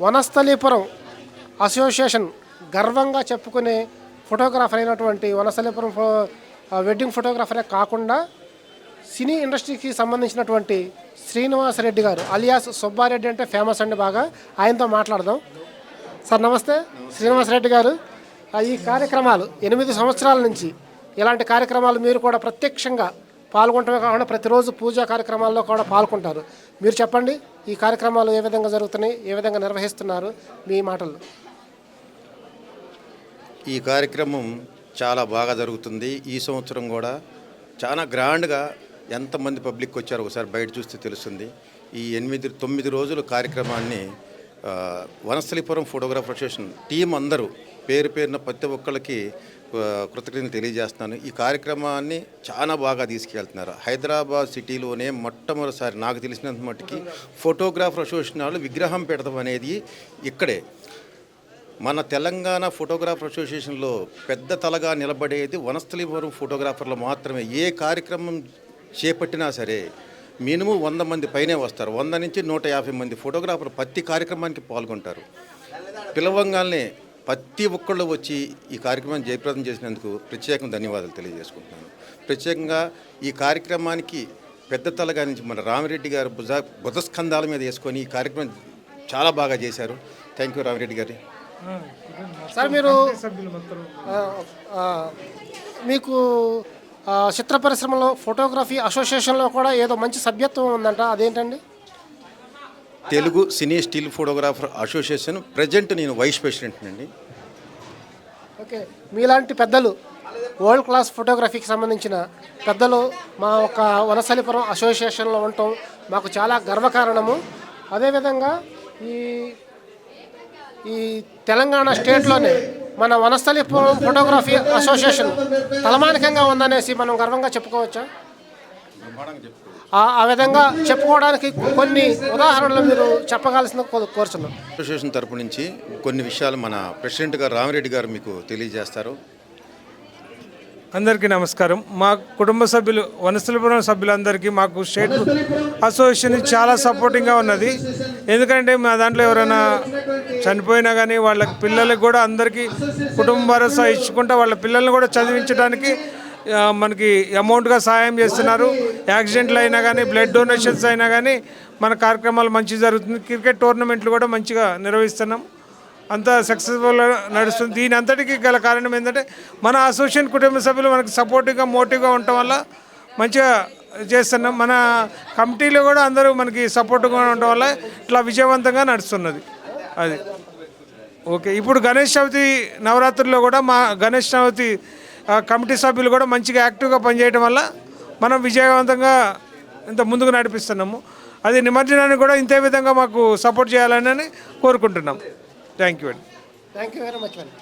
Vanasthalipuram association గర్వంగా చెప్పుకునే photographer అయినటువంటి వనస్థలీపురం వెడ్డింగ్ ఫోటోగ్రాఫరే కాకుండా సినీ ఇండస్ట్రీకి సంబంధించినటువంటి శ్రీనివాస్ రెడ్డి గారు అలియాస్ సుబ్బారెడ్డి అంటే ఫేమస్ అండి బాగా. ఆయనతో మాట్లాడదాం. సార్ నమస్తే. శ్రీనివాస్ రెడ్డి గారు, ఈ కార్యక్రమాలు 8 సంవత్సరాల నుంచి ఇలాంటి కార్యక్రమాలు మీరు కూడా ప్రత్యక్షంగా పాల్గొనటమే కాకుండా ప్రతిరోజు పూజా కార్యక్రమాల్లో కూడా పాల్గొంటారు. మీరు చెప్పండి, ఈ కార్యక్రమాలు ఏ విధంగా జరుగుతున్నాయి, ఏ విధంగా నిర్వహిస్తున్నారు, మీ మాటలు. ఈ కార్యక్రమం చాలా బాగా జరుగుతుంది. ఈ సంవత్సరం కూడా చాలా గ్రాండ్గా ఎంతమంది పబ్లిక్ వచ్చారో ఒకసారి బయట చూస్తే తెలుస్తుంది. ఈ 8-9 రోజుల కార్యక్రమాన్ని వనస్థలీపురం ఫోటోగ్రాఫర్ అసోసియేషన్ టీం అందరూ పేరు పేరున ప్రతి ఒక్కళ్ళకి కృతజ్ఞతలు తెలియజేస్తున్నాను. ఈ కార్యక్రమాన్ని చాలా బాగా తీసుకెళ్తున్నారు. హైదరాబాద్ సిటీలోనే మొట్టమొదటిసారి నాకు తెలిసినంత మట్టుకి ఫోటోగ్రాఫర్ అసోసియేషన్ వాళ్ళు విగ్రహం పెడతాం అనేది ఇక్కడే. మన తెలంగాణ ఫోటోగ్రాఫర్ అసోసియేషన్లో పెద్ద తలగా నిలబడేది వనస్థలీపురం ఫోటోగ్రాఫర్లు మాత్రమే. ఏ కార్యక్రమం చేపట్టినా సరే మినిమం 100 మంది పైనే వస్తారు. 100 నుంచి 150 మంది ఫోటోగ్రాఫర్లు ప్రతి కార్యక్రమానికి పాల్గొంటారు. పిలవంగానే ప్రతి ఒక్కళ్ళు వచ్చి ఈ కార్యక్రమాన్ని జయప్రదం చేసినందుకు ప్రత్యేకంగా ధన్యవాదాలు తెలియజేసుకుంటున్నాను. ప్రత్యేకంగా ఈ కార్యక్రమానికి పెద్ద తలగా నుంచి మన రామిరెడ్డి గారు భుజస్కంధాల మీద వేసుకొని ఈ కార్యక్రమం చాలా బాగా చేశారు. థ్యాంక్ యూ రామిరెడ్డి గారి. సార్ మీరు మీకు చిత్ర పరిశ్రమలో ఫోటోగ్రఫీ అసోసియేషన్లో కూడా ఏదో మంచి సభ్యత్వం ఉందంట, అదేంటండి? తెలుగు సినీ స్టిల్ ఫోటోగ్రాఫర్ అసోసియేషన్ ప్రజెంట్ నేను వైస్ ప్రెసిడెంట్ అండి. ఓకే, మీలాంటి పెద్దలు వరల్డ్ క్లాస్ ఫోటోగ్రఫీకి సంబంధించిన పెద్దలు మా ఒక వనస్థలీపురం అసోసియేషన్లో ఉండటం మాకు చాలా గర్వకారణము. అదేవిధంగా ఈ తెలంగాణ స్టేట్లోనే మన వనస్థలీపురం ఫోటోగ్రఫీ అసోసియేషన్ తలమానికంగా ఉందనేసి మనం గర్వంగా చెప్పుకోవచ్చా? ఆ విధంగా చెప్పుకోవడానికి కొన్ని ఉదాహరణలు మీరు చెప్పగలసిన కోరుచున్నాం. అసోసియేషన్ తరపు నుంచి కొన్ని విషయాలు మన ప్రెసిడెంట్ గారు రామిరెడ్డి గారు మీకు తెలియజేస్తారు. అందరికీ నమస్కారం. మా కుటుంబ సభ్యులు వనస్థలీపురం సభ్యులందరికీ మాకు స్టేట్ అసోసియేషన్ చాలా సపోర్టింగ్గా ఉన్నది. ఎందుకంటే మా దాంట్లో ఎవరైనా చనిపోయినా కానీ వాళ్ళ పిల్లలకి కూడా అందరికీ కుటుంబ భరోసా ఇచ్చుకుంటూ వాళ్ళ పిల్లల్ని కూడా చదివించడానికి మనకి అమౌంట్గా సహాయం చేస్తున్నారు. యాక్సిడెంట్లు అయినా కానీ బ్లడ్ డొనేషన్స్ అయినా కానీ మన కార్యక్రమాలు మంచిగా జరుగుతుంది. క్రికెట్ టోర్నమెంట్లు కూడా మంచిగా నిర్వహిస్తున్నాం. అంతా సక్సెస్ఫుల్గా నడుస్తుంది. దీని అంతటికీ గల కారణం ఏంటంటే మన అసోసియేషన్ కుటుంబ సభ్యులు మనకు సపోర్టివ్గా మోటివ్గా ఉండటం వల్ల మంచిగా చేస్తున్నాం. మన కమిటీలో కూడా అందరూ మనకి సపోర్ట్గా ఉండటం వల్ల ఇట్లా విజయవంతంగా నడుస్తున్నది. అది ఓకే. ఇప్పుడు గణేష్ చవితి నవరాత్రుల్లో కూడా మా గణేష్ చవితి కమిటీ సభ్యులు కూడా మంచిగా యాక్టివ్గా పనిచేయడం వల్ల మనం విజయవంతంగా ఇంత ముందుకు నడిపిస్తున్నాము. అది నిమజ్జనాన్ని కూడా ఇంతే విధంగా మాకు సపోర్ట్ చేయాలని కోరుకుంటున్నాం. థ్యాంక్ యూ అండి. థ్యాంక్ యూ వెరీ మచ్ అండి.